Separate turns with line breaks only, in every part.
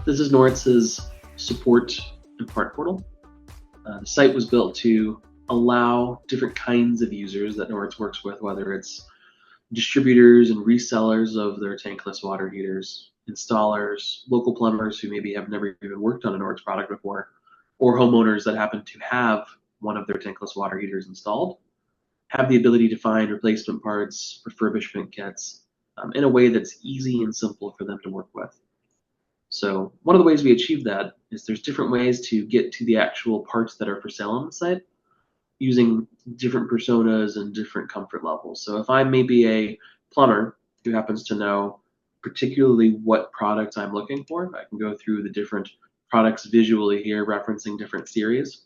This is Noritz's support and part portal. The site was built to allow different kinds of users that Noritz works with, whether it's distributors and resellers of their tankless water heaters, installers, local plumbers who maybe have never even worked on a Noritz product before, or homeowners that happen to have one of their tankless water heaters installed, have the ability to find replacement parts, refurbishment kits, in a way that's easy and simple for them to work with. So one of the ways we achieve that is there's different ways to get to the actual parts that are for sale on the site using different personas and different comfort levels. So if I'm maybe a plumber who happens to know particularly what products I'm looking for, I can go through the different products visually here, referencing different series.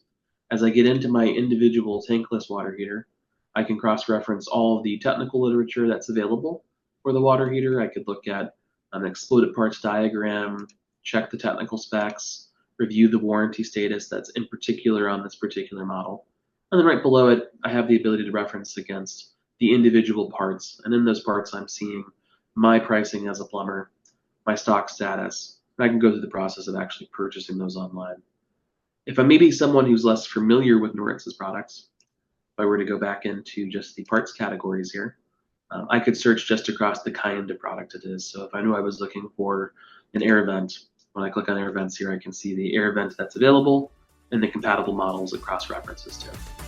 As I get into my individual tankless water heater, I can cross-reference all of the technical literature that's available for the water heater. I could look at an exploded parts diagram, check the technical specs, review the warranty status that's in particular on this particular model. And then right below it, I have the ability to reference against the individual parts. And in those parts, I'm seeing my pricing as a plumber, my stock status, and I can go through the process of actually purchasing those online. If I'm maybe someone who's less familiar with Noritz's products, if I were to go back into just the parts categories here, I could search just across the kind of product it is. So if I knew I was looking for an air vent, when I click on air vents here, I can see the air vent that's available and the compatible models it cross-references to.